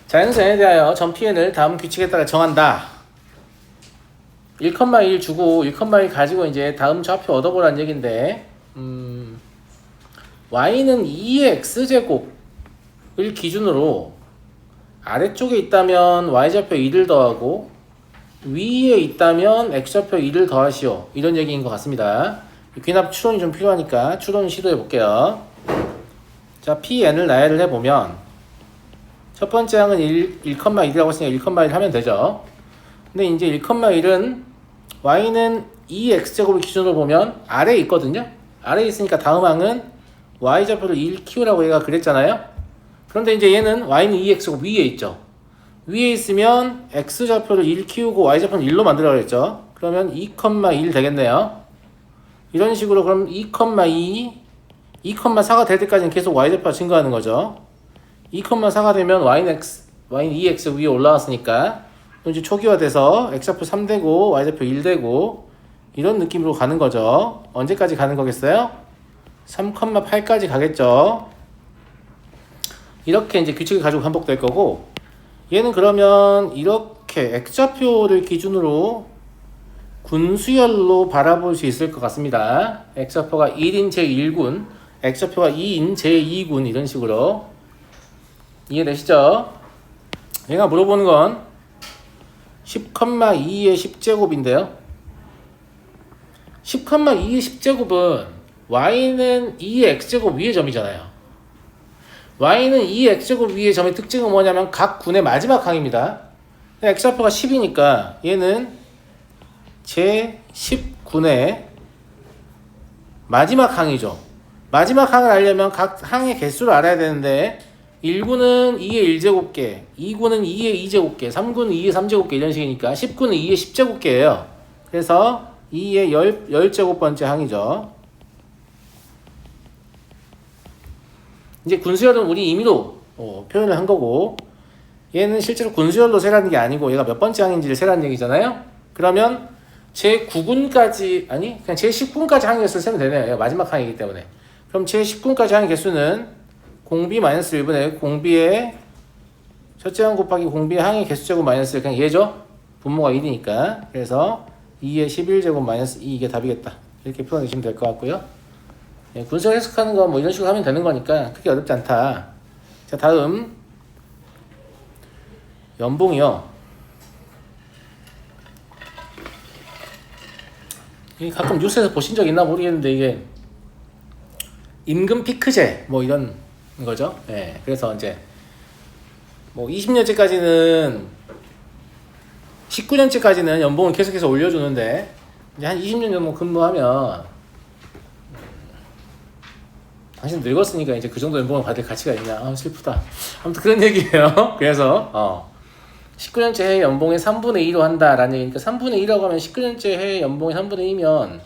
자연수에 대하여 전 pn을 다음 규칙에 따라 정한다. 1,1 주고 1,1 가지고 이제 다음 좌표 얻어보라는 얘긴데 y는 2의 x제곱을 기준으로 아래쪽에 있다면 y좌표 2를 더하고 위에 있다면 x좌표 2를 더하시오, 이런 얘기인 것 같습니다. 귀납 추론이 좀 필요하니까 추론 시도해 볼게요. 자, pn을 나열을 해보면 첫 번째 항은 1,1이라고 했으니까 1,1 하면 되죠. 근데 이제 1,1은 y는 2x제곱을 기준으로 보면 아래에 있거든요. 아래에 있으니까 다음 항은 y좌표를 1 키우라고 얘가 그랬잖아요. 그런데 이제 얘는 y는 2x제곱 위에 있죠. 위에 있으면 x좌표를 1 키우고 y좌표는 1로 만들어 그랬죠. 그러면 2,1 되겠네요. 이런 식으로 그럼 2,2, 2,4가 될 때까지는 계속 y좌표가 증가하는 거죠. 2,4가 되면 y는 2x 위에 올라왔으니까 또 이제 초기화돼서 x좌표 3 되고 y좌표 1 되고 이런 느낌으로 가는 거죠. 언제까지 가는 거겠어요? 3,8까지 가겠죠. 이렇게 이제 규칙을 가지고 반복될 거고, 얘는 그러면 이렇게 x좌표를 기준으로 군수열로 바라볼 수 있을 것 같습니다. x좌표가 1인 제1군, x좌표가 2인 제2군, 이런 식으로. 이해되시죠? 얘가 물어보는 건 10,2의 10제곱인데요 10,2의 10제곱은 y는 2의 x제곱 위의 점이잖아요. y는 2의 x제곱 위의 점의 특징은 뭐냐면 각 군의 마지막 항입니다. x좌표가 10이니까 얘는 제10군의 마지막 항이죠. 마지막 항을 알려면 각 항의 개수를 알아야 되는데 1군은 2의 1제곱개, 2군은 2의 2제곱개, 3군은 2의 3제곱개, 이런 식이니까 10군은 2의 10제곱개예요. 그래서 2의 10제곱번째 항이죠. 이제 군수열은 우리 임의로 표현을 한 거고, 얘는 실제로 군수열로 세라는 게 아니고 얘가 몇 번째 항인지를 세라는 얘기잖아요. 그러면 제9군까지, 아니 그냥 제10군까지 항의 개수를 세면 되네요. 얘가 마지막 항이기 때문에. 그럼 제10군까지 항의 개수는 공비 마이너스 1분의 공비의 첫째 항 곱하기 공비의 항의 개수제곱 마이너스 1, 그냥 얘죠. 분모가 1이니까. 그래서 2의 11제곱 마이너스 2, 이게 답이겠다. 이렇게 표현해주시면 될 것 같고요. 예, 군수열 해석하는 거 뭐 이런 식으로 하면 되는 거니까 크게 어렵지 않다. 자, 다음 연봉이요. 이게 가끔 뉴스에서 보신 적 있나 모르겠는데 이게 임금 피크제 뭐 이런 거죠. 예, 그래서 이제 뭐 20년째까지는 19년째까지는 연봉을 계속해서 올려주는데 이제 한 20년 정도 근무하면 당신 늙었으니까 이제 그 정도 연봉을 받을 가치가 있냐, 아 슬프다. 아무튼 그런 얘기예요. 그래서 19년째 해 연봉의 3분의 2로 한다라는 얘기니까 3분의 2라고 하면 19년째 해 연봉의 3분의 2면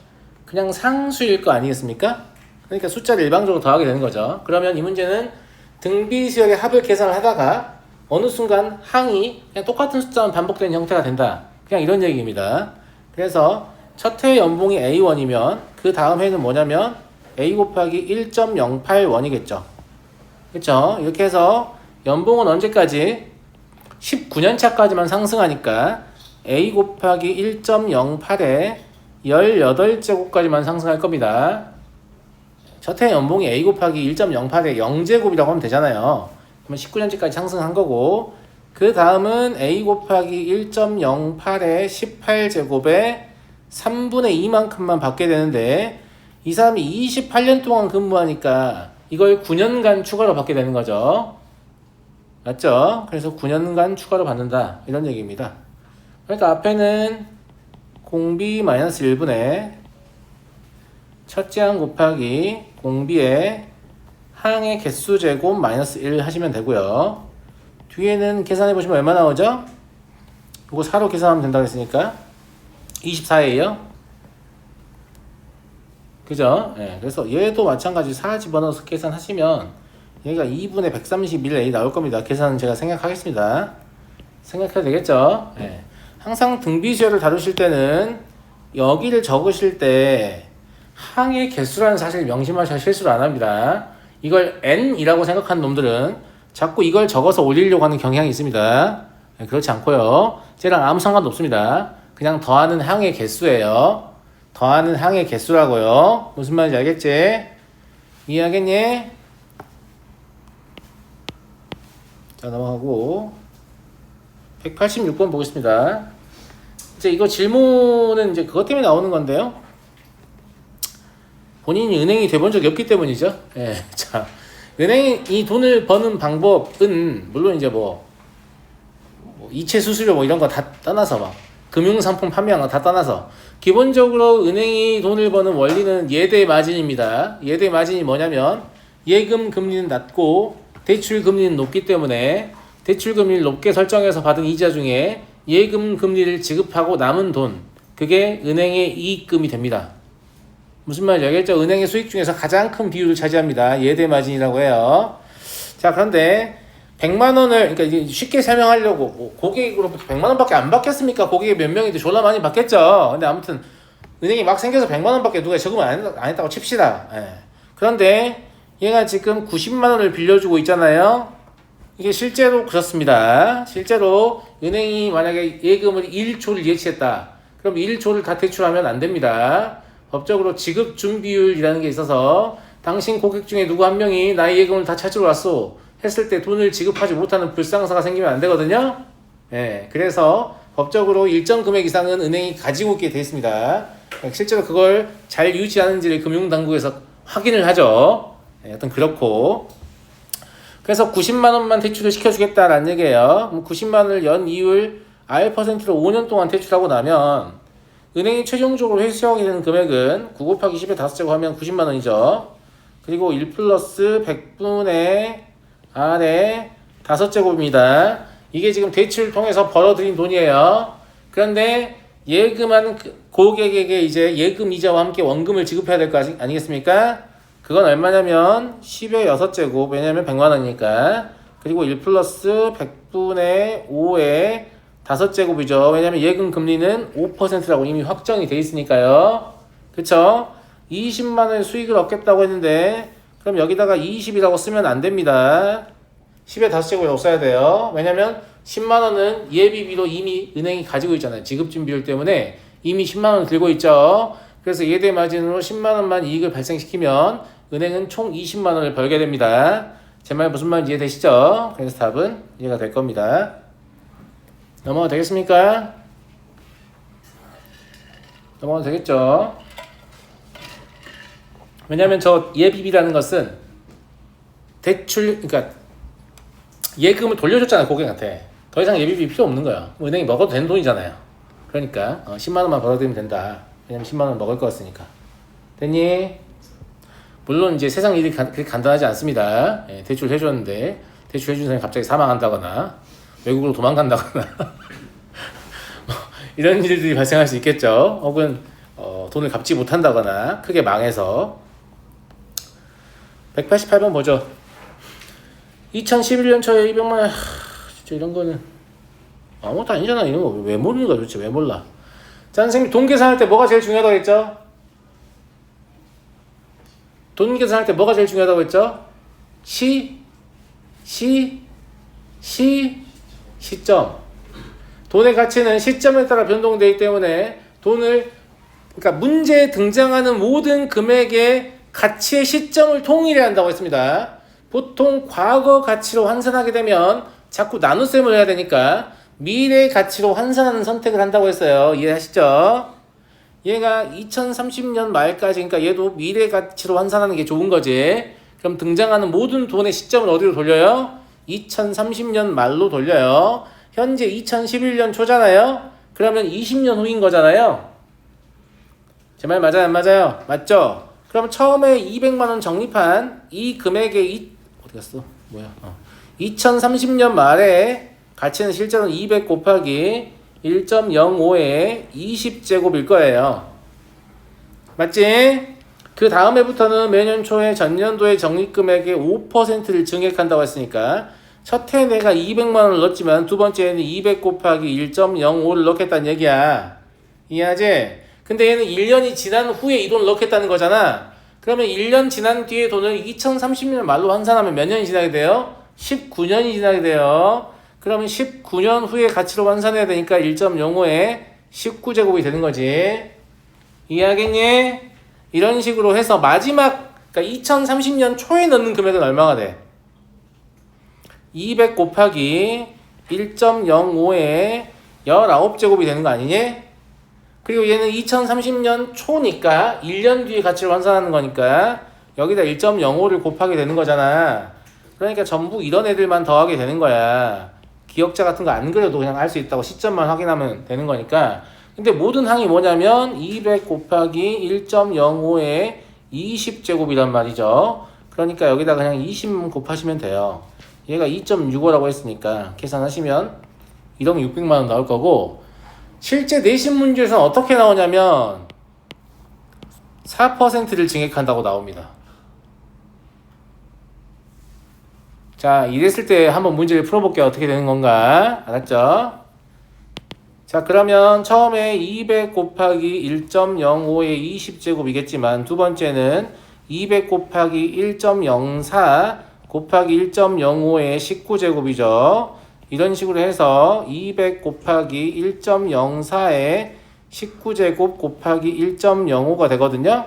그냥 상수일 거 아니겠습니까? 그러니까 숫자를 일방적으로 더하게 되는 거죠. 그러면 이 문제는 등비수열의 합을 계산을 하다가 어느 순간 항이 그냥 똑같은 숫자만 반복되는 형태가 된다. 그냥 이런 얘기입니다. 그래서 첫 해 연봉이 A1이면 그 다음 해는 뭐냐면 A 곱하기 1.08원이겠죠. 그렇죠? 이렇게 해서 연봉은 언제까지? 19년 차까지만 상승하니까 A 곱하기 1.08에 18제곱까지만 상승할 겁니다. 첫 해 연봉이 A 곱하기 1.08에 0제곱이라고 하면 되잖아요. 그러면 19년째까지 상승한 거고, 그 다음은 A 곱하기 1.08에 18제곱에 3분의 2만큼만 받게 되는데 이 사람이 28년 동안 근무하니까 이걸 9년간 추가로 받게 되는 거죠. 맞죠? 그래서 9년간 추가로 받는다, 이런 얘기입니다. 그러니까 앞에는 공비 마이너스 1분의 첫째 항 곱하기 공비의 항의 개수 제곱 마이너스 1 하시면 되고요. 뒤에는 계산해 보시면 얼마 나오죠? 이거 4로 계산하면 된다고 했으니까 24예요. 그죠? 네, 그래서 얘도 마찬가지 4 집어넣어서 계산하시면 얘가 2분의 131A 나올 겁니다. 계산은 제가 생략하겠습니다. 생략해도 되겠죠? 네. 항상 등비수열을 다루실 때는 여기를 적으실 때 항의 개수라는 사실을 명심하셔야 실수를 안 합니다. 이걸 n이라고 생각하는 놈들은 자꾸 이걸 적어서 올리려고 하는 경향이 있습니다. 네, 그렇지 않고요. 쟤랑 아무 상관도 없습니다. 그냥 더하는 항의 개수예요. 더하는 항의 개수라고요. 무슨 말인지 알겠지? 이해하겠니? 자, 넘어가고 186번 보겠습니다. 이제 이거 질문은 이제 그것 때문에 나오는 건데요. 본인이 은행이 돼본 적이 없기 때문이죠. 예. 자, 은행이 이 돈을 버는 방법은 물론 이제 뭐 이체 수수료 뭐 이런 거 다 떠나서 막 금융상품 판매하는 거 다 떠나서 기본적으로 은행이 돈을 버는 원리는 예대 마진입니다. 예대 마진이 뭐냐면 예금 금리는 낮고 대출 금리는 높기 때문에 대출 금리를 높게 설정해서 받은 이자 중에 예금 금리를 지급하고 남은 돈, 그게 은행의 이익금이 됩니다. 무슨 말인지 알겠죠? 은행의 수익 중에서 가장 큰 비율을 차지합니다. 예대 마진이라고 해요. 자, 그런데 100만 원을, 그러니까 이제 쉽게 설명하려고, 뭐 고객으로부터 100만 원밖에 안 받겠습니까? 고객이 몇 명인데 졸라 많이 받겠죠? 근데 아무튼 은행이 막 생겨서 100만 원밖에 누가 저금을 안 했다고 칩시다. 예. 그런데 얘가 지금 90만 원을 빌려주고 있잖아요. 이게 실제로 그렇습니다. 실제로 은행이 만약에 예금을 1조를 예치했다. 그럼 1조를 다 대출하면 안 됩니다. 법적으로 지급 준비율이라는 게 있어서 당신 고객 중에 누구 한 명이 나의 예금을 다 찾으러 왔어 했을 때 돈을 지급하지 못하는 불상사가 생기면 안 되거든요. 예, 그래서 법적으로 일정 금액 이상은 은행이 가지고 있게 되어 있습니다. 실제로 그걸 잘 유지하는지를 금융당국에서 확인을 하죠. 예, 여튼 그렇고, 그래서 90만 원만 대출을 시켜주겠다라는 얘기예요. 90만 원을 연 이율 R%로 5년 동안 대출하고 나면 은행이 최종적으로 회수하게 되는 금액은 9 곱하기 10의 5제곱 하면 90만 원이죠. 그리고 1 플러스 100분의 R의 5제곱입니다. 이게 지금 대출을 통해서 벌어들인 돈이에요. 그런데 예금한 고객에게 이제 예금 이자와 함께 원금을 지급해야 될 거 아니겠습니까? 그건 얼마냐면 10의 6제곱, 왜냐면 100만 원이니까. 그리고 1 플러스 100분의 5의 5제곱이죠. 왜냐면 예금 금리는 5%라고 이미 확정이 돼 있으니까요. 그쵸? 20만 원의 수익을 얻겠다고 했는데 그럼 여기다가 20이라고 쓰면 안 됩니다. 10의 5제곱이라고 써야 돼요. 왜냐면 10만 원은 예비비로 이미 은행이 가지고 있잖아요. 지급준 비율 때문에 이미 10만 원 들고 있죠. 그래서 예대 마진으로 10만 원만 이익을 발생시키면 은행은 총 20만 원을 벌게 됩니다. 제 말 무슨 말인지 이해되시죠? 그래서 답은 이해가 될 겁니다. 넘어가도 되겠습니까? 넘어가도 되겠죠? 왜냐면 저 예비비라는 것은 대출, 그러니까 예금을 돌려줬잖아요, 고객한테. 더 이상 예비비 필요 없는 거야. 은행이 먹어도 되는 돈이잖아요. 그러니까 10만 원만 벌어들이면 된다. 왜냐면 10만 원 먹을 것 같으니까. 됐니? 물론 이제 세상 일이 그렇게 간단하지 않습니다. 예, 대출 해줬는데 대출 해준 사람이 갑자기 사망한다거나 외국으로 도망간다거나 이런 일들이 발생할 수 있겠죠. 혹은 돈을 갚지 못한다거나 크게 망해서. 188번 보죠. 2011년 초에 200만 원. 진짜 이런 거는 아무것도 아니잖아. 이런 거 왜 모르는 거야 도대체. 왜 몰라. 자, 선생님 돈 계산할 때 뭐가 제일 중요하다고 했죠? 돈 계산할 때 뭐가 제일 중요하다고 했죠? 시점. 돈의 가치는 시점에 따라 변동되기 때문에 돈을, 그러니까 문제에 등장하는 모든 금액의 가치의 시점을 통일해야 한다고 했습니다. 보통 과거 가치로 환산하게 되면 자꾸 나눗셈을 해야 되니까 미래 가치로 환산하는 선택을 한다고 했어요. 이해하시죠? 얘가 2030년 말까지, 그러니까 얘도 미래 가치로 환산하는 게 좋은 거지. 그럼 등장하는 모든 돈의 시점을 어디로 돌려요? 2030년 말로 돌려요. 현재 2011년 초잖아요. 그러면 20년 후인 거잖아요. 제 말 맞아요? 안 맞아요? 맞죠? 그럼 처음에 200만 원 적립한 이 금액의 어디 갔어? 뭐야? 2030년 말에 가치는 실제로는 200 곱하기 1.05의 20제곱일 거예요. 맞지? 그 다음 해부터는 매년 초에 전년도의 적립금액의 5%를 증액한다고 했으니까 첫 해 내가 200만 원을 넣었지만 두 번째에는 200 곱하기 1.05를 넣겠다는 얘기야. 이해하지? 근데 얘는 1년이 지난 후에 이 돈을 넣겠다는 거잖아. 그러면 1년 지난 뒤에 돈을 2030년 말로 환산하면 몇 년이 지나게 돼요? 19년이 지나게 돼요. 그러면 19년 후에 가치로 환산해야 되니까 1.05에 19제곱이 되는 거지. 이해하겠니? 이런 식으로 해서 마지막, 그러니까 2030년 초에 넣는 금액은 얼마가 돼? 200 곱하기 1.05에 19제곱이 되는 거 아니니? 그리고 얘는 2030년 초니까 1년 뒤에 가치를 환산하는 거니까 여기다 1.05를 곱하게 되는 거잖아. 그러니까 전부 이런 애들만 더하게 되는 거야. 기억자 같은 거 안 그려도 그냥 할 수 있다고 시점만 확인하면 되는 거니까. 근데 모든 항이 뭐냐면 200 곱하기 1.05에 20제곱이란 말이죠. 그러니까 여기다 그냥 20 곱하시면 돼요. 얘가 2.65라고 했으니까 계산하시면 1억 600만 원 나올 거고, 실제 내신 문제에서는 어떻게 나오냐면 4%를 증액한다고 나옵니다. 자, 이랬을 때 한번 문제를 풀어볼게요. 어떻게 되는 건가? 알았죠? 자, 그러면 처음에 200 곱하기 1.05의 20제곱이겠지만 두 번째는 200 곱하기 1.04 곱하기 1.05의 19제곱이죠. 이런 식으로 해서 200 곱하기 1.04의 19제곱 곱하기 1.05가 되거든요.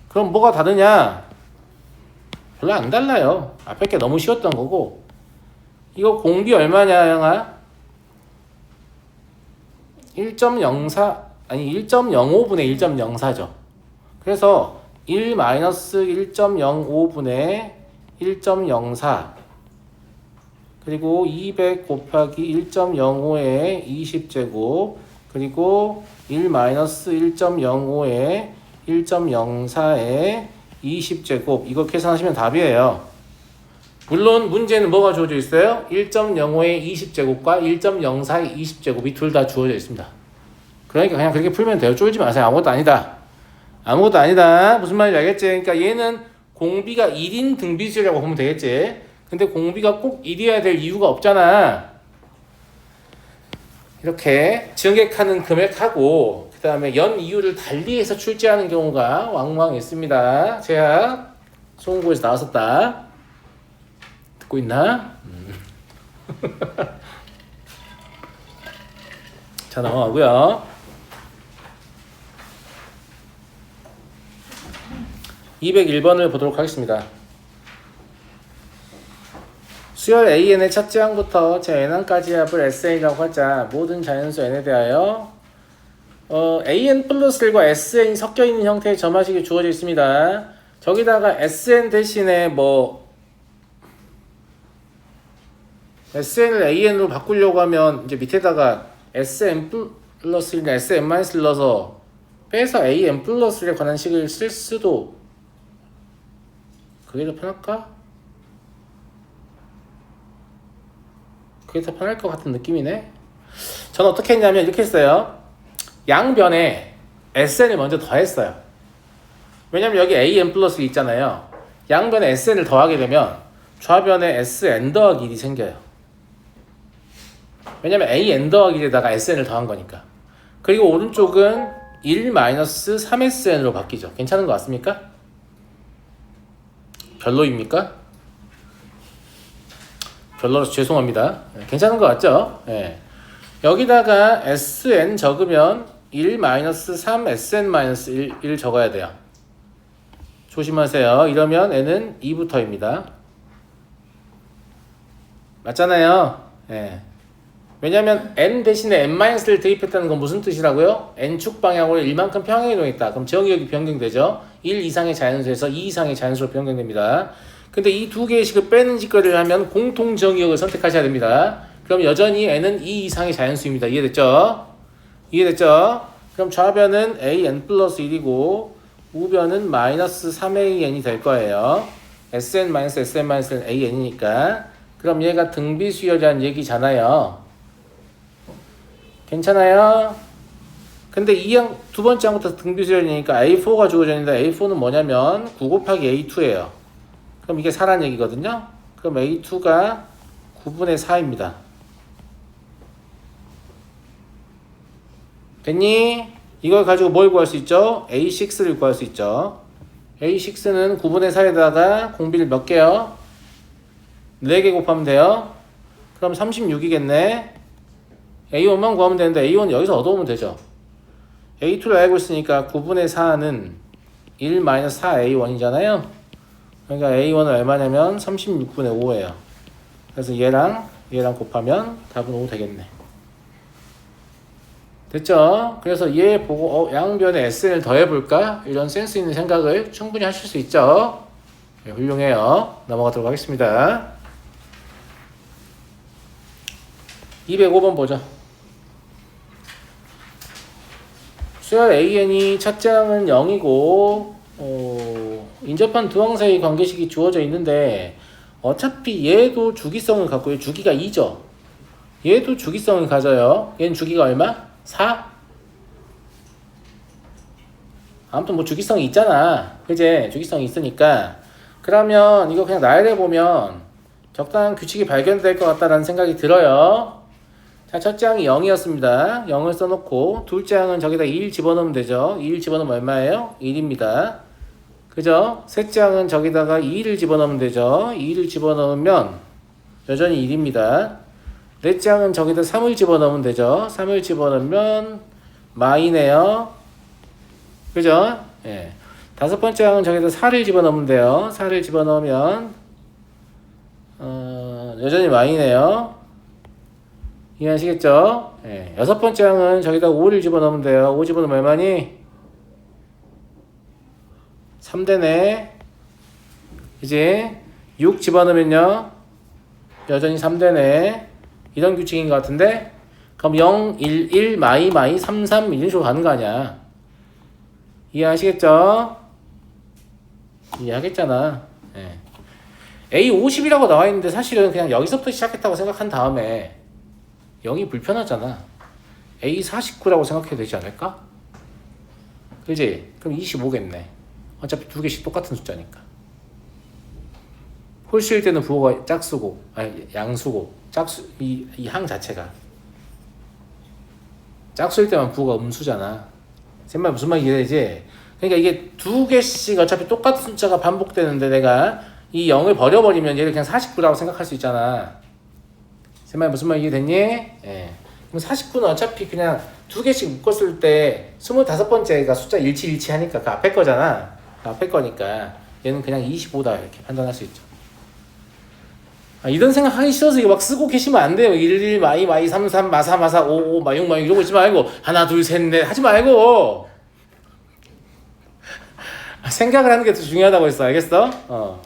그럼 뭐가 다르냐? 별로 안 달라요. 앞에 게 너무 쉬웠던 거고. 이거 공비 얼마냐, 형아? 1.04 아니 1.05분의 1.04죠. 그래서 1-1.05분의 1.04 그리고 200 곱하기 1.05의 20제곱 그리고 1-1.05의 1.04의 20제곱 이거 계산하시면 답이에요. 물론 문제는 뭐가 주어져 있어요? 1.05의 20제곱과 1.04의 20제곱이 둘 다 주어져 있습니다. 그러니까 그냥 그렇게 풀면 돼요. 쫄지 마세요. 아무것도 아니다. 아무것도 아니다. 무슨 말인지 알겠지? 그러니까 얘는 공비가 1인 등비수열이라고 보면 되겠지? 근데 공비가 꼭 1이어야 될 이유가 없잖아. 이렇게 증액하는 금액하고 그 다음에 연 이유를 달리해서 출제하는 경우가 왕왕 있습니다. 제가 송고에서 나왔었다. 듣고 있나? 자, 넘어가고요. 201번을 보도록 하겠습니다. 수열 AN의 첫째 항부터 제 N항까지 합을 SN이라고 하자. 모든 자연수 N에 대하여 AN 플러스 1과 SN이 섞여있는 형태의 점화식이 주어져 있습니다. 저기다가 SN 대신에 SN을 AN으로 바꾸려고 하면 이제 밑에다가 SN 플러스 1이나 SN 마이너스 넣어서 빼서 AN 플러스 1에 관한 식을 쓸 수도 그게 더 편할까? 그게 더 편할 것 같은 느낌이네. 저는 어떻게 했냐면 이렇게 했어요. 양변에 SN을 먼저 더했어요. 왜냐면 여기 AN 플러스 1 있잖아요. 양변에 SN을 더하게 되면 좌변에 SN 더하기 1이 생겨요. 왜냐면 AN 더하기 1에다가 SN을 더한 거니까. 그리고 오른쪽은 1-3SN으로 바뀌죠. 괜찮은 것 같습니까? 별로입니까? 별로라서 죄송합니다. 괜찮은 것 같죠? 네. 여기다가 SN 적으면 1-3SN-1 적어야 돼요. 조심하세요. 이러면 N은 2부터입니다. 맞잖아요. 네. 왜냐면 N 대신에 N-를 대입했다는 건 무슨 뜻이라고요? N축 방향으로 1만큼 평행이 이동했다. 그럼 정의역이 변경되죠. 1 이상의 자연수에서 2 이상의 자연수로 변경됩니다. 근데 이 두 개의 식을 빼는 짓거리를 하면 공통 정의역을 선택하셔야 됩니다. 그럼 여전히 N은 2 이상의 자연수입니다. 이해됐죠? 이해됐죠? 그럼 좌변은 AN 플러스 1이고 우변은 마이너스 3AN이 될 거예요. SN-SN-는 AN이니까. 그럼 얘가 등비수열이라는 얘기잖아요. 괜찮아요? 근데 두 번째 항부터 등비수열이니까 A4가 주어져 있는데 A4는 뭐냐면 9 곱하기 A2예요. 그럼 이게 4란 얘기거든요. 그럼 A2가 9분의 4입니다. 됐니? 이걸 가지고 뭘 구할 수 있죠? A6를 구할 수 있죠. A6는 9분의 4에다가 공비를 몇 개요? 4개 곱하면 돼요. 그럼 36이겠네. A1만 구하면 되는데 A1 여기서 얻어오면 되죠. A2를 알고 있으니까 9분의 4는 1-4A1이잖아요. 그러니까 A1은 얼마냐면 36분의 5예요. 그래서 얘랑 곱하면 답은 5 되겠네. 됐죠? 그래서 얘 보고 양변에 SN을 더해볼까? 이런 센스 있는 생각을 충분히 하실 수 있죠? 네, 훌륭해요. 넘어가도록 하겠습니다. 205번 보죠. 수열 AN이 첫 장은 0이고 인접한 두 항사의 관계식이 주어져 있는데 어차피 얘도 주기성을 갖고 주기가 2죠. 얘도 주기성을 가져요. 얘는 주기가 얼마? 4? 아무튼 뭐 주기성이 있잖아. 그제? 주기성이 있으니까. 그러면 이거 그냥 나열해 보면 적당한 규칙이 발견될 것 같다라는 생각이 들어요. 자, 첫째 항이 0이었습니다. 0을 써놓고 둘째 항은 저기다 2를 집어넣으면 되죠. 2를 집어넣으면 얼마예요? 1입니다. 그죠? 셋째 항은 저기다가 2를 집어넣으면 되죠. 2를 집어넣으면 여전히 1입니다. 넷째 항은 저기다 3을 집어넣으면 되죠. 3을 집어넣으면 마이네요. 그죠? 예. 다섯 번째 항은 저기다 4를 집어넣으면 돼요. 4를 집어넣으면 여전히 마이네요. 이해하시겠죠? 예. 여섯 번째 항은 저기다 5를 집어넣으면 돼요. 5 집어넣으면 얼마니? 3되네. 이제 6 집어넣으면요. 여전히 3되네. 이런 규칙인 것 같은데 그럼 0, 1, 1, 마이, 3, 3 이런 식으로 가는 거 아니야. 이해하시겠죠? 이해하겠잖아. 예. A50이라고 나와 있는데 사실은 그냥 여기서부터 시작했다고 생각한 다음에 0이 불편하잖아. A49라고 생각해도 되지 않을까? 그지? 그럼 25겠네. 어차피 두 개씩 똑같은 숫자니까. 홀수일 때는 부호가 짝수고, 아니 양수고, 짝수 이 항 자체가 짝수일 때만 부호가 음수잖아. 쌤말 무슨 말인지 이해되지? 그러니까 이게 두 개씩 어차피 똑같은 숫자가 반복되는데 내가 이 0을 버려버리면 얘를 그냥 49라고 생각할 수 있잖아. 쌤말 무슨 말인지 이해됐니? 예. 그럼 49는 어차피 그냥 두 개씩 묶었을 때 25번째가 숫자 일치 하니까 그 앞에 거잖아. 그 앞에 거니까 얘는 그냥 25다 이렇게 판단할 수 있죠. 이런 생각 하기 싫어서 이거 막 쓰고 계시면 안 돼요. 1, 1, 마이, 3, 3, 마사, 5, 5, 6, 이러고 있지 말고 하나, 둘, 셋, 넷 하지 말고 생각을 하는 게 더 중요하다고 했어. 알겠어?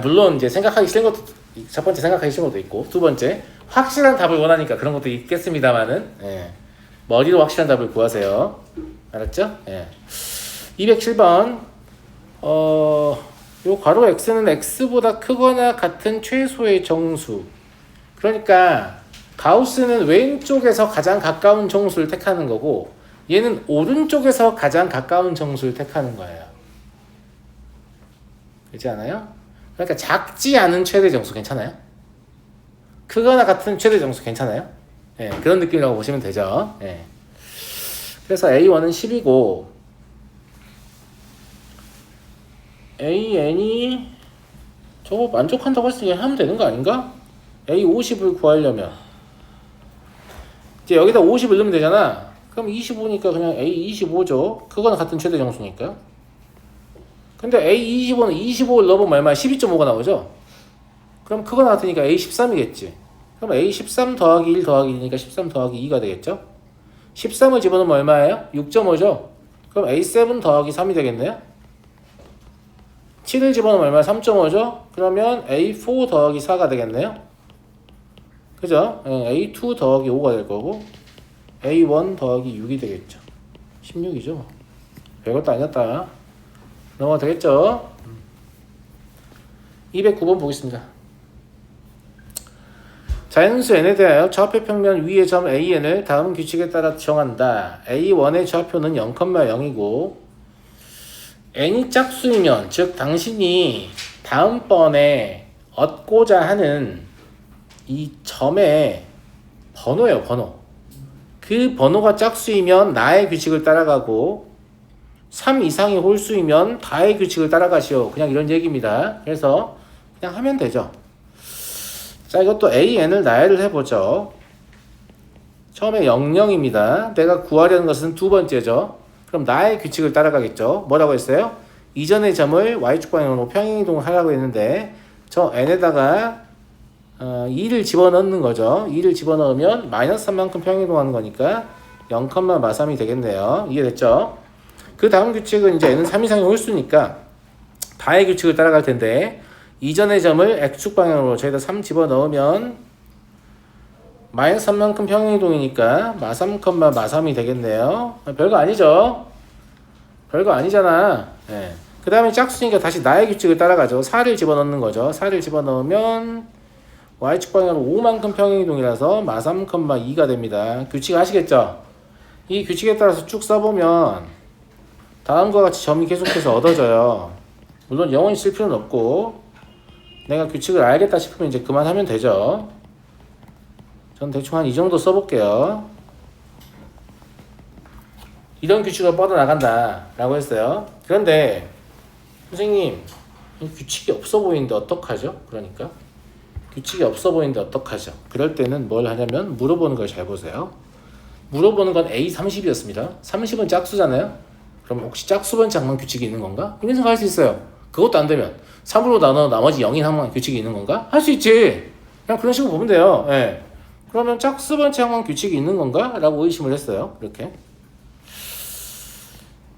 물론 이제 생각하기 싫은 것도 첫 번째 생각하기 싫은 것도 있고 두 번째 확실한 답을 원하니까 그런 것도 있겠습니다만은 예. 머리로 확실한 답을 구하세요. 알았죠? 예. 207번 요 괄호 x는 x보다 크거나 같은 최소의 정수. 그러니까 가우스는 왼쪽에서 가장 가까운 정수를 택하는 거고 얘는 오른쪽에서 가장 가까운 정수를 택하는 거예요. 그렇지 않아요? 그러니까 작지 않은 최대 정수 괜찮아요? 크거나 같은 최대 정수 괜찮아요? 예, 그런 느낌이라고 보시면 되죠. 예. 그래서 A1은 10이고 AN이 저거 만족한다고 했으니까 하면 되는 거 아닌가? A50을 구하려면 이제 여기다 50을 넣으면 되잖아. 그럼 25니까 그냥 A25죠. 그거는 같은 최대 정수니까요. 근데 A25는 25를 넣어보면 얼마야? 12.5가 나오죠? 그럼 그거는 같으니까 A13이겠지. 그럼 A13 더하기 1 더하기 1이니까 13 더하기 2가 되겠죠? 13을 집어넣으면 얼마예요? 6.5죠? 그럼 A7 더하기 3이 되겠네요? 7을 집어넣으면 얼마야? 3.5죠? 그러면 A4 더하기 4가 되겠네요? 그죠? A2 더하기 5가 될 거고 A1 더하기 6이 되겠죠. 16이죠. 별것도 아니었다. 넘어가도 되겠죠? 209번 보겠습니다. 자연수 n에 대하여 좌표 평면 위의 점 AN을 다음 규칙에 따라 정한다. A1의 좌표는 0,0이고 n이 짝수이면 즉 당신이 다음번에 얻고자 하는 이 점의 번호예요. 번호. 그 번호가 짝수이면 나의 규칙을 따라가고 3 이상이 홀수이면 다의 규칙을 따라가시오. 그냥 이런 얘기입니다. 그래서 그냥 하면 되죠. 자, 이것도 AN을 나열을 해보죠. 처음에 00입니다. 내가 구하려는 것은 두 번째죠. 그럼 나의 규칙을 따라가겠죠. 뭐라고 했어요? 이전의 점을 y축 방향으로 평행이동을 하라고 했는데 저 n에다가 2를 집어넣는 거죠. 2를 집어넣으면 마이너스 3만큼 평행이동하는 거니까 0, 마삼이 되겠네요. 이해됐죠? 그 다음 규칙은 이제 n은 3 이상의 홀수니까 다의 규칙을 따라갈 텐데 이전의 점을 x축 방향으로 저기다 3 집어넣으면 마이너스 3만큼 평행이동이니까 마3, 마3이 되겠네요. 별거 아니죠? 별거 아니잖아. 네. 그 다음에 짝수니까 다시 나의 규칙을 따라가죠. 4를 집어넣는 거죠. 4를 집어넣으면 y축 방향으로 5만큼 평행이동이라서 마3, 2가 됩니다. 규칙 아시겠죠? 이 규칙에 따라서 쭉 써보면 다음과 같이 점이 계속해서 얻어져요. 물론 영원히 쓸 필요는 없고 내가 규칙을 알겠다 싶으면 이제 그만하면 되죠. 전 대충 한 이 정도 써볼게요. 이런 규칙을 뻗어나간다 라고 했어요. 그런데 선생님 규칙이 없어 보이는데 어떡하죠? 그러니까 규칙이 없어 보이는데 어떡하죠? 그럴 때는 뭘 하냐면 물어보는 걸 잘 보세요. 물어보는 건 A30이었습니다. 30은 짝수잖아요. 그럼 혹시 짝수 번째 항만 규칙이 있는 건가? 이런 생각 할 수 있어요. 그것도 안 되면 3으로 나눠 나머지 0인 항만 규칙이 있는 건가? 할 수 있지. 그냥 그런 식으로 보면 돼요. 예. 그러면 짝수 번째 항만 규칙이 있는 건가? 라고 의심을 했어요. 이렇게.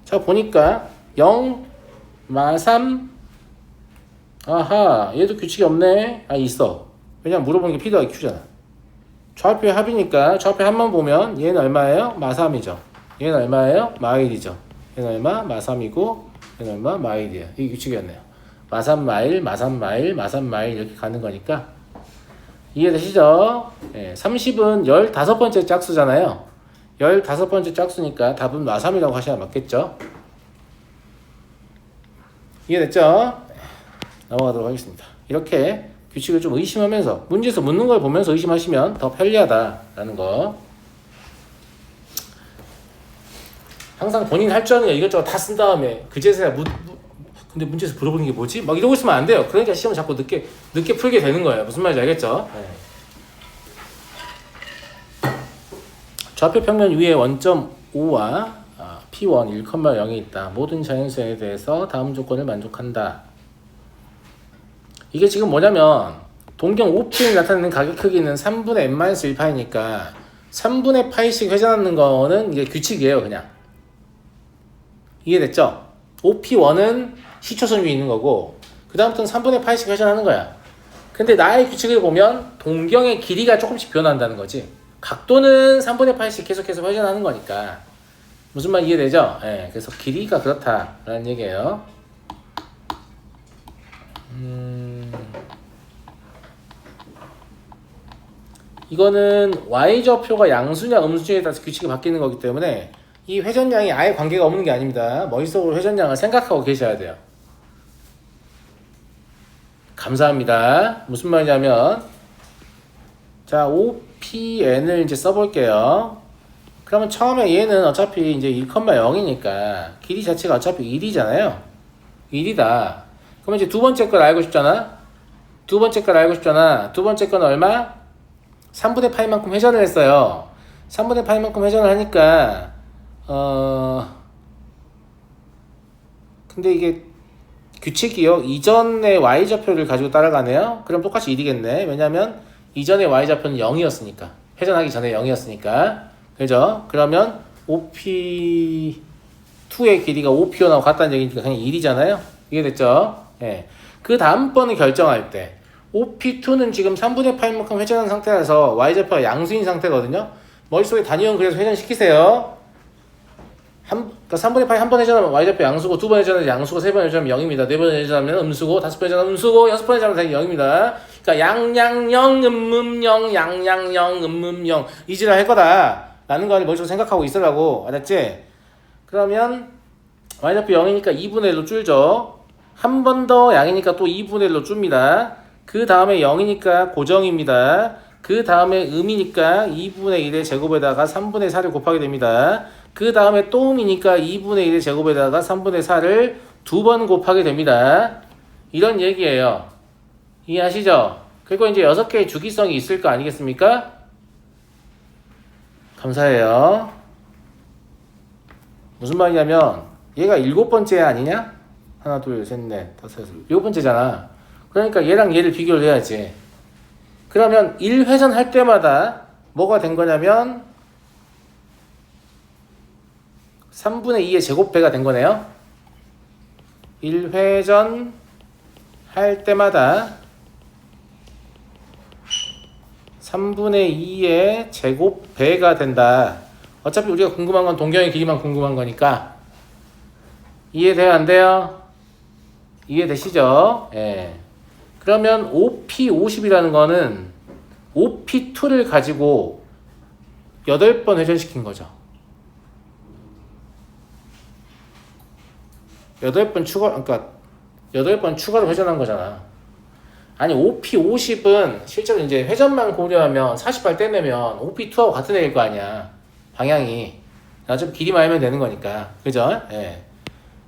자, 보니까 0, 마3 아하, 얘도 규칙이 없네. 아, 있어. 왜냐면 물어보는 게 P 더하기 Q잖아. 좌표의 합이니까 좌표 합만 보면 얘는 얼마예요? 마3이죠. 얘는 얼마예요? 마1이죠. 얘는 얼마? 마3이고 얘는 얼마? 마1이에요. 이게 규칙이었네요. 마3 마일, 마3 마일, 마3 마일 이렇게 가는 거니까 이해되시죠? 네, 30은 15번째 짝수잖아요. 15번째 짝수니까 답은 마3이라고 하셔야 맞겠죠? 이해됐죠? 넘어가도록 하겠습니다. 이렇게 규칙을 좀 의심하면서 문제에서 묻는 걸 보면서 의심하시면 더 편리하다라는 거. 항상 본인 할 줄 아는 거 이것저것 다 쓴 다음에 그제서야 근데 문제에서 물어보는 게 뭐지? 막 이러고 있으면 안 돼요. 그러니까 시험을 자꾸 늦게 풀게 되는 거예요. 무슨 말인지 알겠죠? 네. 좌표 평면 위에 원점 5와 P1 1,0이 있다. 모든 자연수에 대해서 다음 조건을 만족한다. 이게 지금 뭐냐면 동경 OP에 나타내는 가격 크기는 3분의 n-1파이니까 3분의 파이씩 회전하는 거는 이게 규칙이에요. 그냥 이해됐죠? OP1은 시초선 위에 있는 거고 그 다음부터는 3분의 파이씩 회전하는 거야. 근데 나의 규칙을 보면 동경의 길이가 조금씩 변한다는 거지. 각도는 3분의 파이씩 계속해서 회전하는 거니까 무슨 말 이해되죠? 네, 그래서 길이가 그렇다라는 얘기예요. 이거는 y좌표가 양수냐 음수냐에 따라서 규칙이 바뀌는 거기 때문에 이 회전량이 아예 관계가 없는 게 아닙니다. 머릿속으로 회전량을 생각하고 계셔야 돼요. 감사합니다. 무슨 말이냐면 자, OPN을 이제 써볼게요. 그러면 처음에 얘는 어차피 이제 1,0이니까 길이 자체가 어차피 1이잖아요. 1이다. 그러면 이제 두 번째 걸 알고 싶잖아. 두 번째 걸 알고 싶잖아. 두 번째 건 얼마? 3분의 파이만큼 회전을 했어요. 3분의 파이만큼 회전을 하니까 근데 이게 규칙이요. 이전의 y좌표를 가지고 따라가네요. 그럼 똑같이 1이겠네. 왜냐면 이전의 y좌표는 0이었으니까. 회전하기 전에 0이었으니까. 그죠? 그러면 OP2의 길이가 OP1하고 같다는 얘기니까 그냥 1이잖아요. 이해됐죠? 예. 그 다음번에 결정할 때 OP2는 지금 3분의 8만큼 회전한 상태라서 y좌표가 양수인 상태거든요. 머릿속에 단위형 그래서 회전시키세요. 그러니까 3분의 8 한 번 회전하면 y좌표 양수고 두 번 회전하면 양수고 세 번 회전하면 0입니다. 네 번 회전하면 음수고 다섯 번 회전하면 음수고 여섯 번 회전하면 0입니다. 그러니까 양양영 음음영 양양영 음음영 이지랄 할 거다 라는 걸 머릿속에 생각하고 있으라고. 알았지? 그러면 y좌표 0이니까 2분의 1로 줄죠. 한 번 더 양이니까 또 2분의 1로 줍니다. 그 다음에 0이니까 고정입니다. 그 다음에 음이니까 2분의 1의 제곱에다가 3분의 4를 곱하게 됩니다. 그 다음에 또 음이니까 2분의 1의 제곱에다가 3분의 4를 두 번 곱하게 됩니다. 이런 얘기예요. 이해하시죠? 그리고 이제 6개의 주기성이 있을 거 아니겠습니까? 감사해요. 무슨 말이냐면 얘가 7번째 아니냐? 하나, 둘, 셋, 넷, 다섯, 여섯, 7번째잖아. 그러니까 얘랑 얘를 비교를 해야지. 그러면 1회전 할 때마다 뭐가 된 거냐면 3분의 2의 제곱배가 된 거네요. 1회전 할 때마다 3분의 2의 제곱배가 된다. 어차피 우리가 궁금한 건 동경의 길이만 궁금한 거니까. 이해돼요? 안 돼요? 이해되시죠? 예. 그러면 OP50이라는 거는 OP2를 가지고 8번 회전시킨 거죠. 8번 추가로 회전한 거잖아. 아니, OP50은 실제로 이제 회전만 고려하면 48 떼내면 OP2하고 같은 애일 거 아니야. 방향이. 좀 길이만 알면 되는 거니까. 그죠? 예.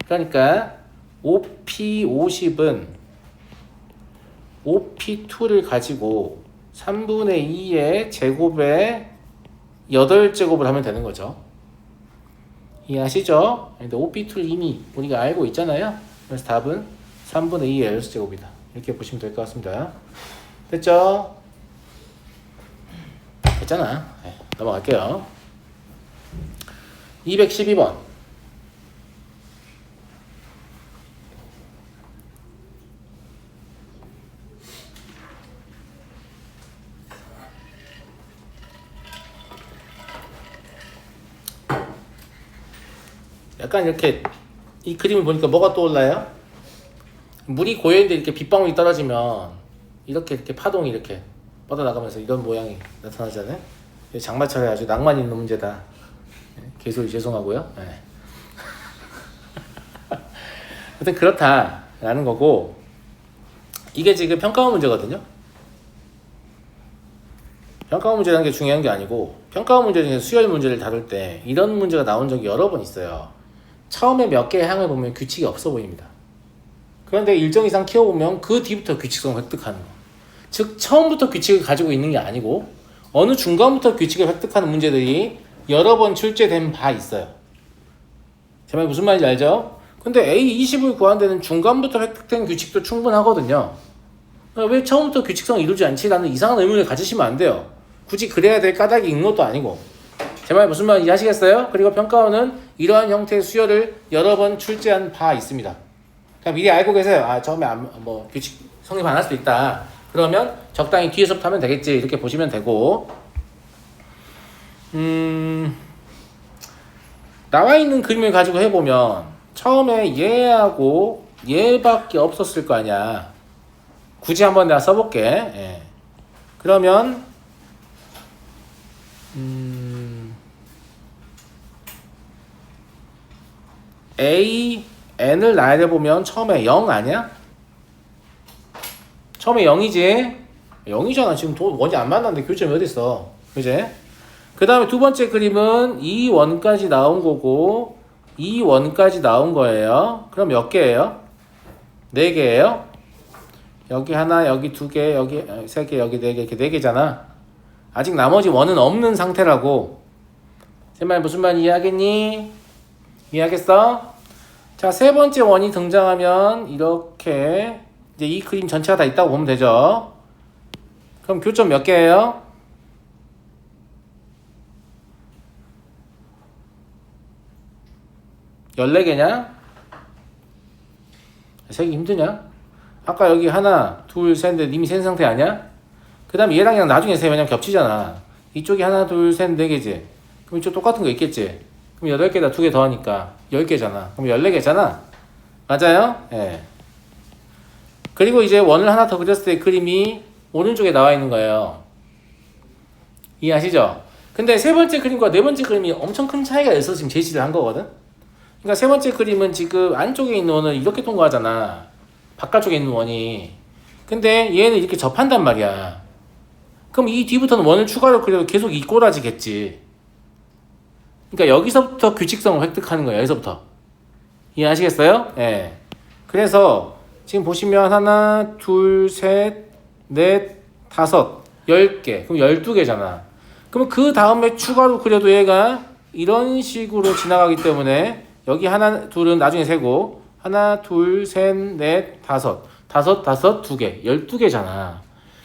그러니까 OP50은 OP2를 가지고 3분의 2의 제곱에 8제곱을 하면 되는 거죠. 이해하시죠? 근데 OP2를 이미 우리가 알고 있잖아요. 그래서 답은 3분의 2의 6제곱이다. 이렇게 보시면 될 것 같습니다. 됐죠? 됐잖아. 네, 넘어갈게요. 212번. 약간 이렇게 이 그림을 보니까 뭐가 떠올라요? 물이 고여있는데 이렇게 빗방울이 떨어지면 이렇게 파동이 이렇게 뻗어나가면서 이런 모양이 나타나잖아요. 장마철에 아주 낭만 있는 문제다. 개소리 죄송하고요. 네. 하여튼 그렇다라는 거고, 이게 지금 평가원 문제거든요. 평가원 문제라는 게 중요한 게 아니고, 평가원 문제 중에 수열 문제를 다룰 때 이런 문제가 나온 적이 여러 번 있어요. 처음에 몇 개의 항을 보면 규칙이 없어 보입니다. 그런데 일정 이상 키워보면 그 뒤부터 규칙성을 획득하는 거. 즉 처음부터 규칙을 가지고 있는 게 아니고 어느 중간부터 규칙을 획득하는 문제들이 여러 번 출제된 바 있어요. 제 말 무슨 말인지 알죠? 근데 A20을 구한 데는 중간부터 획득된 규칙도 충분하거든요. 왜 처음부터 규칙성을 이루지 않지라는 이상한 의문을 가지시면 안 돼요. 굳이 그래야 될 까닭이 있는 것도 아니고. 제 말 무슨 말인지 아시겠어요? 그리고 평가원은 이러한 형태의 수열을 여러 번 출제한 바 있습니다. 그냥 미리 알고 계세요. 처음에 규칙 성립 안 할 수도 있다. 그러면 적당히 뒤에서부터 하면 되겠지. 이렇게 보시면 되고. 나와 있는 그림을 가지고 해보면 처음에 얘하고 얘밖에 없었을 거 아니야. 굳이 한번 내가 써볼게. 예. 그러면 A, N을 나열해 보면 처음에 0 아니야? 처음에 0이지? 0이잖아. 지금 원이 안 만났는데 교점이 어딨어. 그지? 그 다음에 두 번째 그림은 2원까지 나온 거고 2원까지 나온 거예요. 그럼 몇 개예요? 4개예요? 여기 하나, 여기 2개, 여기 3개, 여기 4개, 이렇게 4개잖아. 아직 나머지 원은 없는 상태라고. 제 말 무슨 말 이해하겠니? 이해하겠어? 자, 세 번째 원이 등장하면 이렇게 이제 이 그림 전체가 다 있다고 보면 되죠. 그럼 교점 몇 개예요? 14개냐? 세기 힘드냐? 아까 여기 하나, 둘, 셋, 넷 이미 센 상태 아니야? 그 다음에 얘랑 그냥 나중에 세. 왜냐면 겹치잖아. 이쪽이 하나, 둘, 셋, 4개지. 그럼 이쪽 똑같은 거 있겠지? 그럼 8개다 2개 더하니까 10개잖아. 그럼 14개잖아. 맞아요? 예. 그리고 이제 원을 하나 더 그렸을 때 그림이 오른쪽에 나와 있는 거예요. 이해하시죠? 근데 세 번째 그림과 네 번째 그림이 엄청 큰 차이가 있어서 지금 제시를 한 거거든? 그러니까 세 번째 그림은 지금 안쪽에 있는 원을 이렇게 통과하잖아. 바깥쪽에 있는 원이. 근데 얘는 이렇게 접한단 말이야. 그럼 이 뒤부터는 원을 추가로 그려도 계속 이 꼬라지겠지. 그러니까 여기서부터 규칙성을 획득하는 거예요. 여기서부터. 이해하시겠어요? 예. 그래서 지금 보시면 하나, 둘, 셋, 넷, 다섯, 10개. 그럼 12개잖아. 그럼 그 다음에 추가로 그려도 얘가 이런 식으로 지나가기 때문에 여기 하나, 둘은 나중에 세고 하나, 둘, 셋, 넷, 다섯. 다섯, 다섯, 2개. 12개잖아.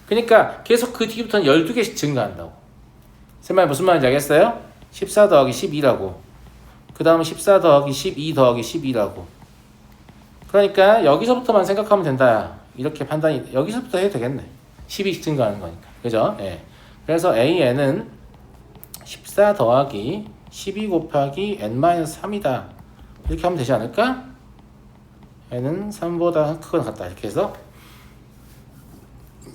그러니까 계속 그 뒤부터는 12개씩 증가한다고. 쌤말 무슨 말인지 알겠어요? 14 더하기 12라고. 그 다음에 14 더하기 12 더하기 12라고. 그러니까 여기서부터만 생각하면 된다. 이렇게 판단이 여기서부터 해도 되겠네. 12씩 증가하는 거니까. 그죠? 예. 그래서 AN은 14 더하기 12 곱하기 n-3이다. 이렇게 하면 되지 않을까? n은 3보다 크거나 같다. 이렇게 해서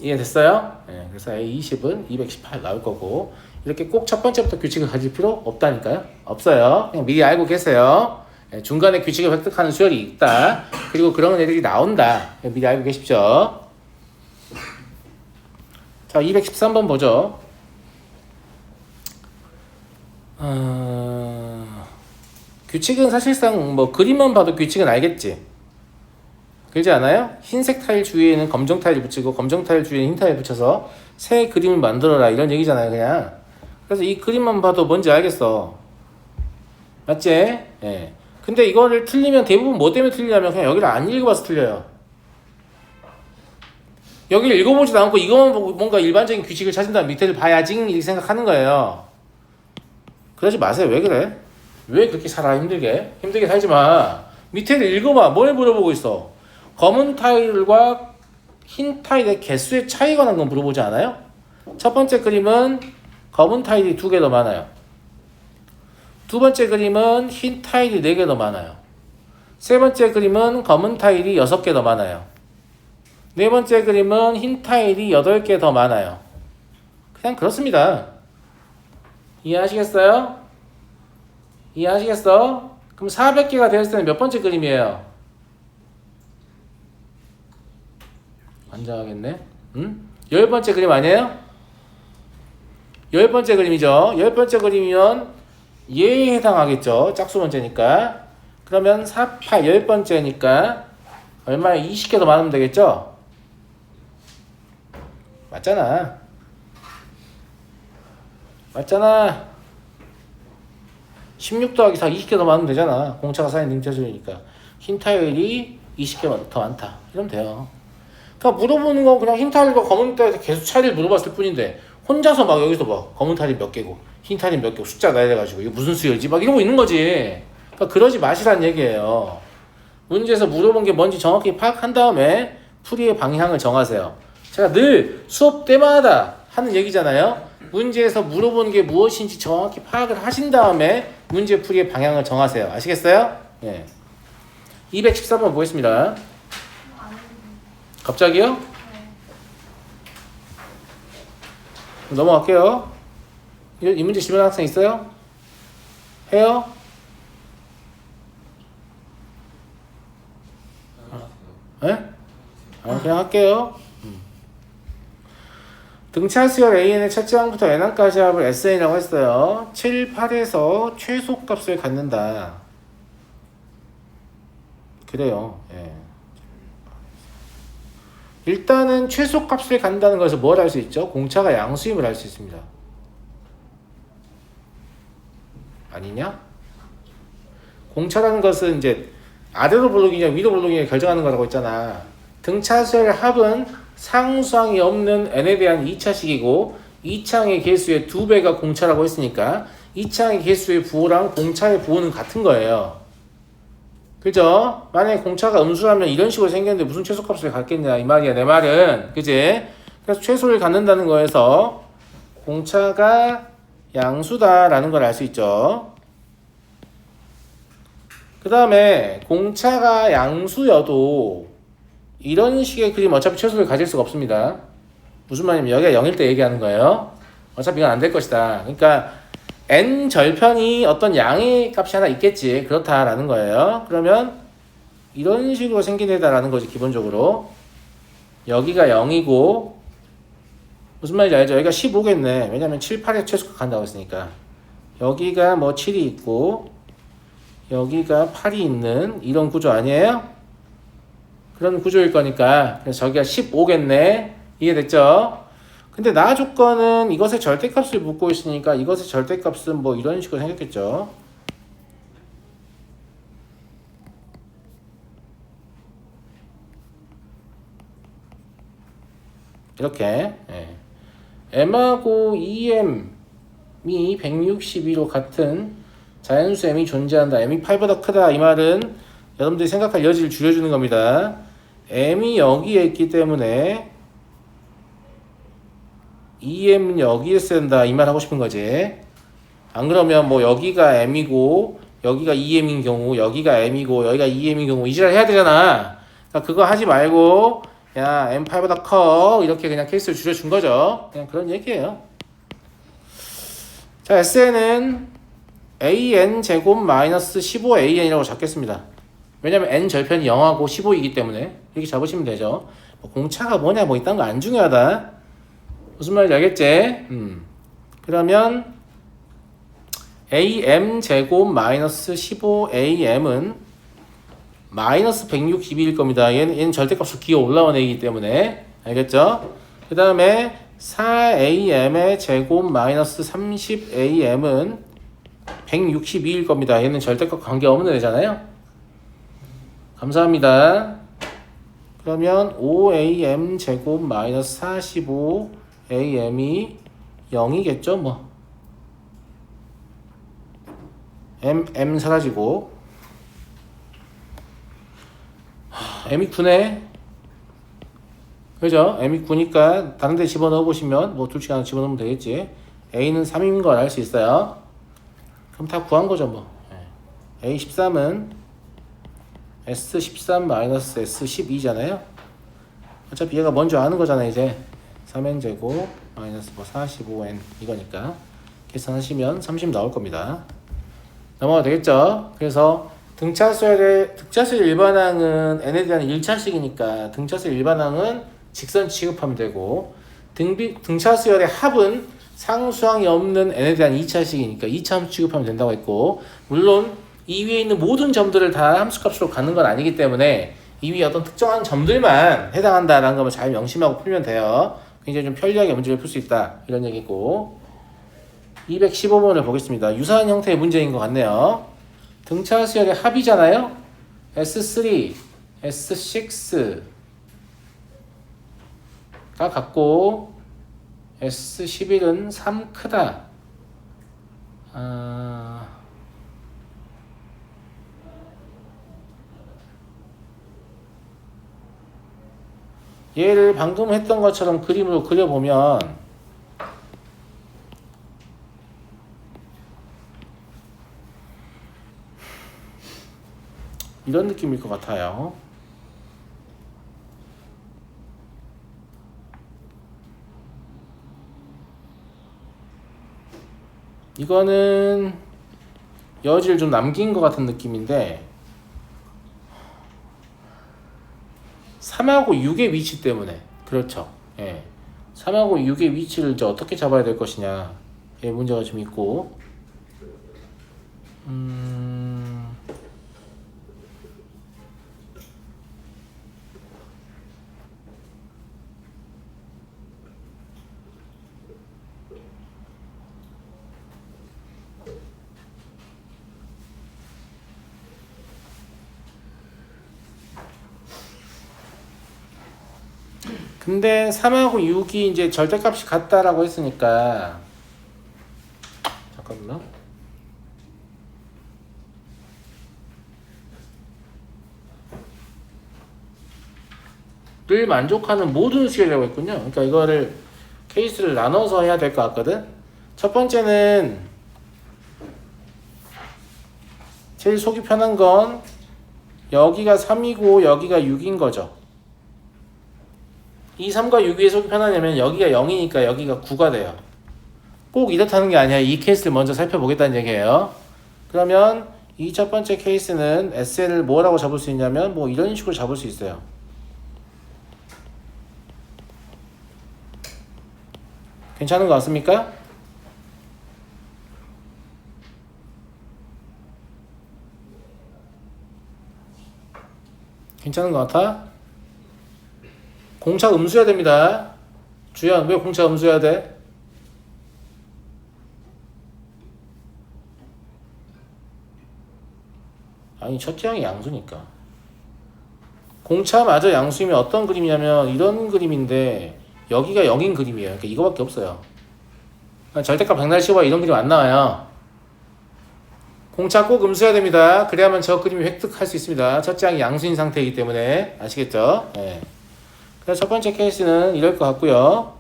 이해됐어요? 예. 그래서 A20은 218 나올 거고 이렇게 꼭 첫 번째부터 규칙을 가질 필요 없다니까요. 없어요. 그냥 미리 알고 계세요. 예. 중간에 규칙을 획득하는 수열이 있다. 그리고 그런 애들이 나온다. 미리 알고 계십시오. 자, 213번 보죠. 규칙은 사실상 뭐 그림만 봐도 규칙은 알겠지. 그렇지 않아요? 흰색 타일 주위에는 검정 타일 붙이고 검정 타일 주위에는 흰 타일 붙여서 새 그림을 만들어라 이런 얘기잖아요, 그냥. 그래서 이 그림만 봐도 뭔지 알겠어. 맞지? 예. 근데 이거를 틀리면 대부분 뭐 때문에 틀리냐면 그냥 여기를 안 읽어봐서 틀려요. 여기를 읽어보지도 않고 이것만 보고 뭔가 일반적인 규칙을 찾은다면 밑에를 봐야지 이렇게 생각하는 거예요. 그러지 마세요. 왜 그래? 왜 그렇게 살아? 힘들게 살지 마. 밑에를 읽어봐. 뭘 물어보고 있어? 검은 타일과 흰 타일의 개수의 차이가 난 건 물어보지 않아요? 첫 번째 그림은 검은 타일이 2개 더 많아요. 두 번째 그림은 흰 타일이 4개 더 많아요. 세 번째 그림은 검은 타일이 6개 더 많아요. 네 번째 그림은 흰 타일이 8개 더 많아요. 그냥 그렇습니다. 이해하시겠어요? 이해하시겠어? 그럼 400개가 되었을 때는 몇 번째 그림이에요? 완전하겠네. 응? 10번째 그림 아니에요? 10번째 그림이죠. 10번째 그림이면 얘에 해당하겠죠. 짝수 번째니까. 그러면 4, 8, 10번째니까 얼마나 20개 더 많으면 되겠죠? 맞잖아. 맞잖아. 16 더하기 4, 20개 더 많으면 되잖아. 공차가 쌓인 능차수니까. 흰 타일이 20개 더 많다. 이러면 돼요. 그러니까 물어보는 건 그냥 흰 타일과 검은 타일에서 계속 차이를 물어봤을 뿐인데 혼자서 막 여기서 봐. 검은 타일이 몇 개고 흰 타일이 몇 개고 숫자 나열해가지고 이거 무슨 수열이지? 막 이러고 있는 거지. 그러니까 그러지 마시라는 얘기예요. 문제에서 물어본 게 뭔지 정확히 파악한 다음에 풀이의 방향을 정하세요. 제가 늘 수업 때마다 하는 얘기잖아요. 문제에서 물어보는 게 무엇인지 정확히 파악을 하신 다음에 문제 풀이의 방향을 정하세요. 아시겠어요? 예. 214번 보겠습니다. 갑자기요? 넘어갈게요. 이 문제 질문한 학생 있어요? 해요? 예? 그냥 할게요. 등차 수열 AN의 첫째 항부터 n항까지 합을 SN이라고 했어요. 7, 8에서 최소값을 갖는다. 그래요. 예. 일단은 최소값을 갖는다는 것에서 뭘 할 수 있죠? 공차가 양수임을 알 수 있습니다. 아니냐? 공차라는 것은 이제 아래로 볼록이냐 위로 볼록이냐 결정하는 거라고 했잖아. 등차 수열 합은 상수항이 없는 n에 대한 2차식이고 2차항의 개수의 2배가 공차라고 했으니까 2차항의 개수의 부호랑 공차의 부호는 같은 거예요. 그죠? 만약에 공차가 음수라면 이런 식으로 생겼는데 무슨 최소값을 갖겠냐 이 말이야 내 말은. 그지? 그래서 최소를 갖는다는 거에서 공차가 양수다라는 걸 알 수 있죠. 그 다음에 공차가 양수여도 이런 식의 그림 어차피 최소를 가질 수가 없습니다. 무슨 말이냐면 여기가 0일 때 얘기하는 거예요. 어차피 이건 안 될 것이다. 그러니까 n 절편이 어떤 양의 값이 하나 있겠지. 그렇다라는 거예요. 그러면 이런 식으로 생긴 애다라는 거지 기본적으로. 여기가 0이고 무슨 말인지 알죠? 여기가 15겠네. 왜냐면 7, 8에 최소값 간다고 했으니까. 여기가 뭐 7이 있고 여기가 8이 있는 이런 구조 아니에요? 그런 구조일 거니까. 그래서 저기가 15겠네. 이해됐죠? 근데 나 조건은 이것의 절대값을 묻고 있으니까 이것의 절대값은 뭐 이런 식으로 생겼겠죠. 이렇게 m하고 em이 162로 같은 자연수 m이 존재한다. m이 8보다 크다. 이 말은 여러분들이 생각할 여지를 줄여주는 겁니다. m이 여기에 있기 때문에 em은 여기에 써야 된다. 이 말 하고 싶은 거지. 안 그러면 뭐 여기가 m이고 여기가 em인 경우, 여기가 m이고 여기가 em인 경우 이지랄 해야 되잖아. 그러니까 그거 하지 말고 야 m8보다 커 이렇게 그냥 케이스를 줄여준 거죠. 그냥 그런 얘기예요. 자, SN은 an 제곱 마이너스 15an이라고 잡겠습니다. 왜냐면 n 절편이 0하고 15이기 때문에 이렇게 잡으시면 되죠. 뭐 공차가 뭐냐 뭐 이딴 거 안 중요하다. 무슨 말인지 알겠지? 그러면 am 제곱 마이너스 15am은 마이너스 162일 겁니다. 얘는 절대값으로 기어 올라온 애이기 때문에 알겠죠? 그 다음에 4am의 제곱 마이너스 30am은 162일 겁니다. 얘는 절대값 관계없는 애잖아요. 감사합니다. 그러면 5am 제곱 마이너스 45am이 0이겠죠 뭐. m 사라지고 m이 9네. 그죠? m이 9니까 다른 데 집어넣어 보시면 뭐 둘 중에 하나 집어넣으면 되겠지. a는 3인 걸 알 수 있어요. 그럼 다 구한 거죠 뭐. a13은 s13 마이너스 s12잖아요. 어차피 얘가 뭔지 아는 거잖아 이제. 3n제곱 마이너스 뭐 45n 이거니까 계산하시면 30 나올 겁니다. 넘어가 되겠죠? 그래서 등차수열의 일반항은 n에 대한 1차식이니까 등차수열 일반항은 직선 취급하면 되고 등차수열의 합은 상수항이 없는 n에 대한 2차식이니까 2차 취급하면 된다고 했고, 물론 이 위에 있는 모든 점들을 다 함수값으로 갖는 건 아니기 때문에 이 위에 어떤 특정한 점들만 해당한다라는 것을 잘 명심하고 풀면 돼요. 굉장히 좀 편리하게 문제를 풀 수 있다 이런 얘기고, 215번을 보겠습니다. 유사한 형태의 문제인 것 같네요. 등차수열의 합이잖아요. S3, S6가 같고 S11은 3 크다. 얘를 방금 했던 것처럼 그림으로 그려보면 이런 느낌일 것 같아요. 이거는 여지를 좀 남긴 것 같은 느낌인데 3하고 6의 위치 때문에 그렇죠. 예. 3하고 6의 위치를 이제 어떻게 잡아야 될 것이냐 의 문제가 좀 있고, 근데 3하고 6이 이제 절대값이 같다라고 했으니까 잠깐만. 를 만족하는 모든 수열이라고 했군요. 그러니까 이거를 케이스를 나눠서 해야 될 것 같거든. 첫 번째는 제일 속이 편한 건 여기가 3이고 여기가 6인 거죠. 이 3과 6이 속이 편하냐면 여기가 0이니까 여기가 9가 돼요. 꼭 이렇다는 게 아니야. 이 케이스를 먼저 살펴보겠다는 얘기예요. 그러면 이 첫 번째 케이스는 SL을 뭐라고 잡을 수 있냐면 뭐 이런 식으로 잡을 수 있어요. 괜찮은 것 같습니까? 괜찮은 것 같아? 공차 음수해야 됩니다. 주연, 왜 공차 음수해야 돼? 아니, 첫째 항이 양수니까. 공차마저 양수이면 어떤 그림이냐면 이런 그림인데 여기가 0인 그림이에요. 그러니까 이거밖에 없어요. 절대값 백날 씌워봐 이런 그림 안 나와요. 공차 꼭 음수해야 됩니다. 그래야만 저 그림을 획득할 수 있습니다. 첫째 항이 양수인 상태이기 때문에 아시겠죠? 네. 그래서 첫 번째 케이스는 이럴 것 같고요.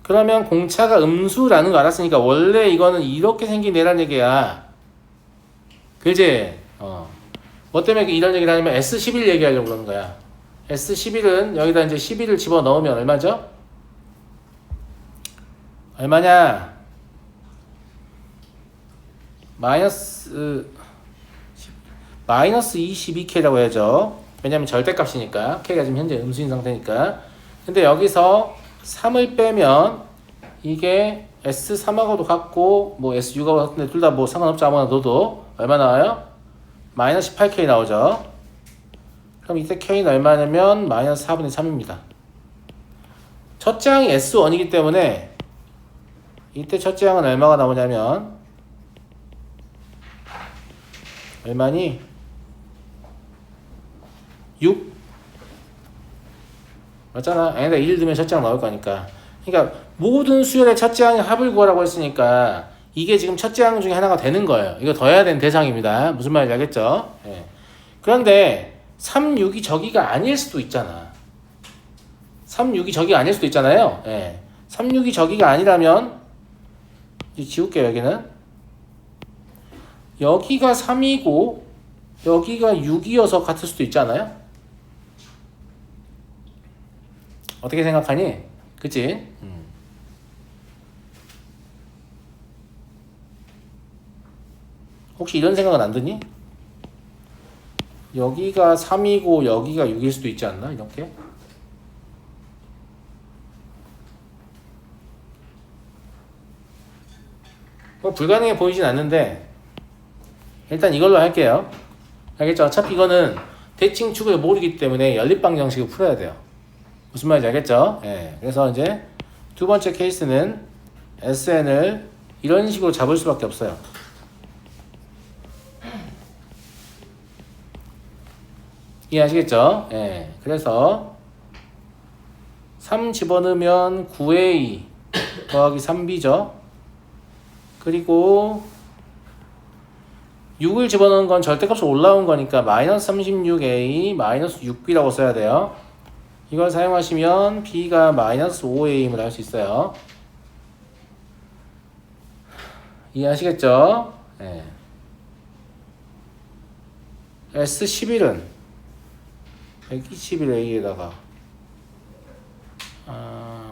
그러면 공차가 음수라는 거 알았으니까 원래 이거는 이렇게 생긴 애란 얘기야. 그지? 뭐 때문에 이런 얘기를 하냐면 S11 얘기하려고 그러는 거야. S11은 여기다 이제 11을 집어넣으면 얼마죠? 얼마냐? 마이너스 22K라고 해야죠. 왜냐면 절대값이니까. K가 지금 현재 음수인 상태니까. 근데 여기서 3을 빼면 이게 S3하고도 같고 뭐 S6하고 같은데 둘 다 뭐 상관없죠. 아무나 넣어도 얼마 나와요? 마이너스 18K 나오죠. 그럼 이때 K는 얼마냐면 마이너스 4분의 3입니다. 첫째 항이 S1이기 때문에 이때 첫째 항은 얼마가 나오냐면 얼마니? 6 맞잖아. 아니다 1 넣으면 첫째 항 나올 거니까. 그러니까 모든 수열의 첫째 항의 합을 구하라고 했으니까 이게 지금 첫째 항 중에 하나가 되는 거예요. 이거 더해야 되는 대상입니다. 무슨 말인지 알겠죠? 예. 그런데 3, 6이 저기가 아닐 수도 있잖아. 3, 6이 저기가 아닐 수도 있잖아요. 예. 3, 6이 저기가 아니라면 이제 지울게요. 여기는 여기가 3이고 여기가 6이어서 같을 수도 있잖아요. 어떻게 생각하니? 그치? 혹시 이런 생각은 안 드니? 여기가 3이고 여기가 6일 수도 있지 않나? 이렇게? 뭐 불가능해 보이진 않는데 일단 이걸로 할게요. 알겠죠? 어차피 이거는 대칭축을 모르기 때문에 연립방 정식을 풀어야 돼요. 무슨 말인지 알겠죠? 예. 그래서 이제 두 번째 케이스는 SN을 이런 식으로 잡을 수밖에 없어요. 이해하시겠죠? 예. 그래서 3 집어넣으면 9A 더하기 3B죠. 그리고 6을 집어넣은 건 절대값으로 올라온 거니까 마이너스 36A 마이너스 6B라고 써야 돼요. 이걸 사용하시면 B가 마이너스 5A임을 알 수 있어요. 이해하시겠죠? 네. S11은 121A에다가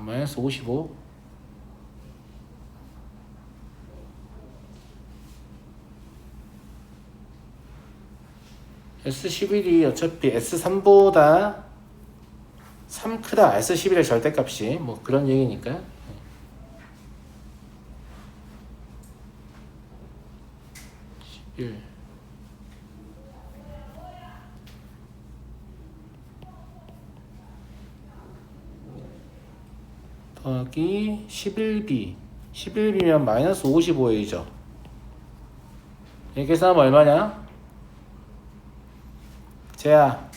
마이너스 55 S11이 어차피 S3보다 3 크다. S11의 절대값이 뭐 그런 얘기니까. 11 더하기 11B 11B면 마이너스 55A죠. 이 계산하면 얼마냐? 재야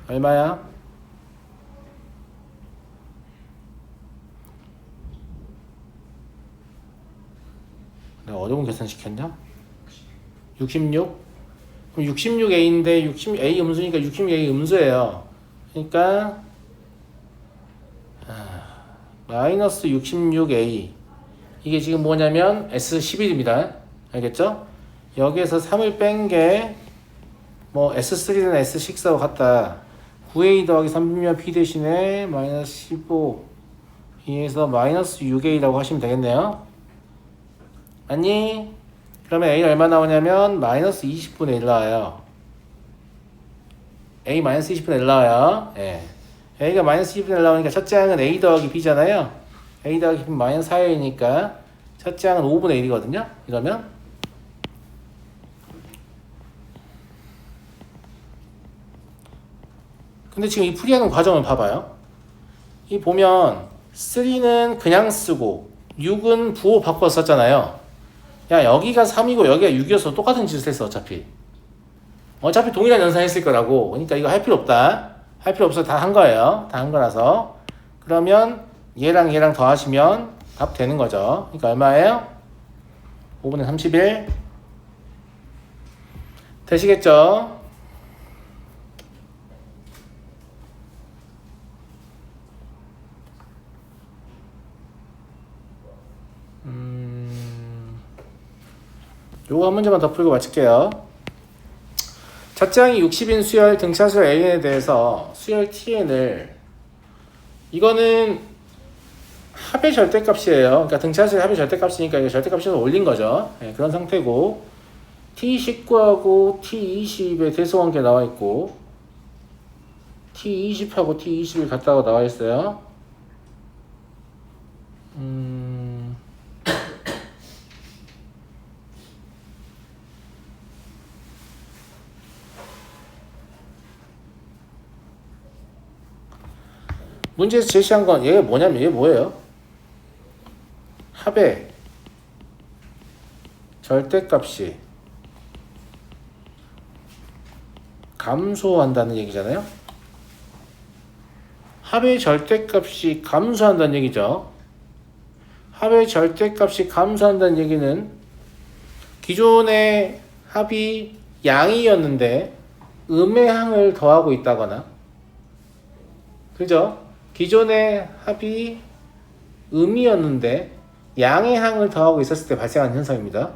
얼마야? 내가 어려운 계산 시켰냐? 66? 그럼 66A인데 60A 음수니까 66A 음수예요. 그러니까 마이너스 66A 이게 지금 뭐냐면 S11입니다. 알겠죠? 여기에서 3을 뺀 게 뭐 S3는 S6하고 같다. 9A 더하기 3이면 P 대신에 마이너스 15 2에서 마이너스 6A라고 하시면 되겠네요. 아니? 그러면 A 얼마 나오냐면 마이너스 20분의 1 나와요. A 마이너스 20분의 1 나와요. 예. A가 마이너스 20분의 1 나오니까 첫째 항은 A 더하기 B잖아요. A 더하기 B 마이너스 4A니까 첫째 항은 5분의 1이거든요. 이러면 근데 지금 이 풀이하는 과정을 봐봐요. 이 보면 3는 그냥 쓰고 6은 부호 바꿔 썼잖아요. 야, 여기가 3이고 여기가 6이어서 똑같은 짓을 했어. 어차피 동일한 연산 했을 거라고. 그러니까 이거 할 필요 없다. 할 필요 없어. 다 한 거예요. 다 한 거라서. 그러면 얘랑 얘랑 더하시면 답 되는 거죠. 그러니까 얼마예요? 5분의 31 되시겠죠? 요거 한 문제만 더 풀고 마칠게요. 첫째 항이 60인 수열 등차수열 AN에 대해서 수열 TN을 이거는 합의 절대값이에요. 그러니까 등차수열 합의 절대값이니까 이거 절대값에서 올린 거죠. 네, 그런 상태고 T19하고 T20의 대소관계 나와 있고 T20하고 T21 같다고 나와 있어요. 문제에서 제시한 건 얘가 뭐냐면 얘 뭐예요? 합의 절대값이 감소한다는 얘기잖아요. 합의 절대값이 감소한다는 얘기죠. 합의 절대값이 감소한다는 얘기는 기존의 합이 양이었는데 음의 항을 더하고 있다거나, 그죠? 기존의 합이 음이었는데 양의 항을 더하고 있었을 때 발생하는 현상입니다.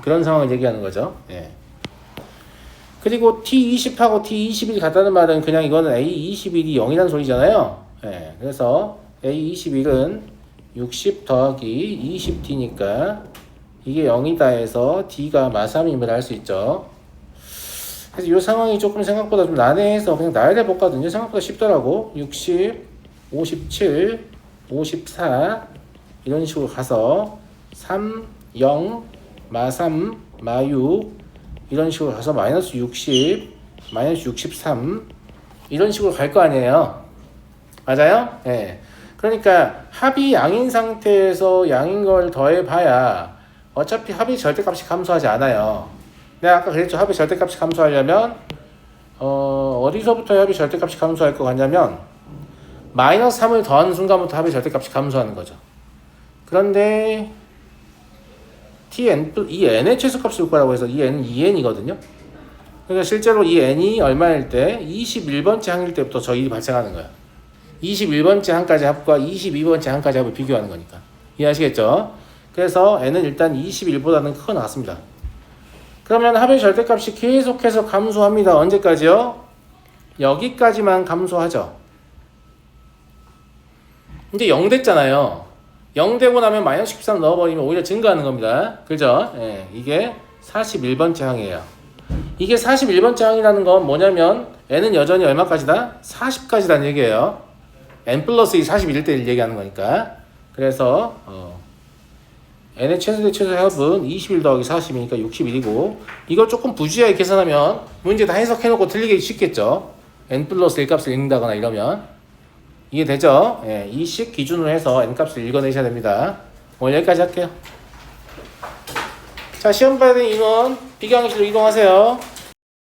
그런 상황을 얘기하는 거죠. 예. 그리고 T20하고 T21이 같다는 말은 그냥 이거는 A21이 0이라는 소리잖아요. 예. 그래서 A21은 60 더하기 20T니까 이게 0이다 해서 D가 마삼임을 알 수 있죠. 그래서 이 상황이 조금 생각보다 좀 난해해서 그냥 나열해 봤거든요. 생각보다 쉽더라고. 60, 57, 54 이런 식으로 가서 3, 0, 마3, 마6 이런 식으로 가서 마이너스 60, 마이너스 63 이런 식으로 갈 거 아니에요. 맞아요? 네. 그러니까 합이 양인 상태에서 양인 걸 더해봐야 어차피 합의 절대값이 감소하지 않아요. 내가 아까 그랬죠. 합의 절대값이 감소하려면 어디서부터 합의 절대값이 감소할 것 같냐면 마이너스 3을 더하는 순간부터 합의 절대값이 감소하는 거죠. 그런데 이 n의 최소값을 구하라고 해서 이 n은 2n이거든요. 그러니까 실제로 이 n이 얼마일 때 21번째 항일 때부터 저 일이 발생하는 거예요. 21번째 항까지 합과 22번째 항까지 합을 비교하는 거니까. 이해하시겠죠? 그래서 n은 일단 21보다는 크게 나왔습니다. 그러면 합의 절대값이 계속해서 감소합니다. 언제까지요? 여기까지만 감소하죠. 이제 0 됐잖아요. 0 되고 나면 마이너스 13 넣어버리면 오히려 증가하는 겁니다. 그죠? 예, 이게 41번째 항이에요. 이게 41번째 항이라는 건 뭐냐면 n은 여전히 얼마까지다? 40까지라는 얘기예요. n 플러스 2 41대 1 얘기하는 거니까. 그래서 n의 최소 대 최소 합은 21 더하기 40이니까 61이고 이걸 조금 부주의하게 계산하면 문제 다 해석해놓고 틀리기 쉽겠죠. n 플러스 1 값을 읽는다거나 이러면 이해되죠? 예, 이 식 기준으로 해서 n값을 읽어내셔야 됩니다. 오늘 여기까지 할게요. 자, 시험 봐야 되는 인원 비교항실로 이동하세요.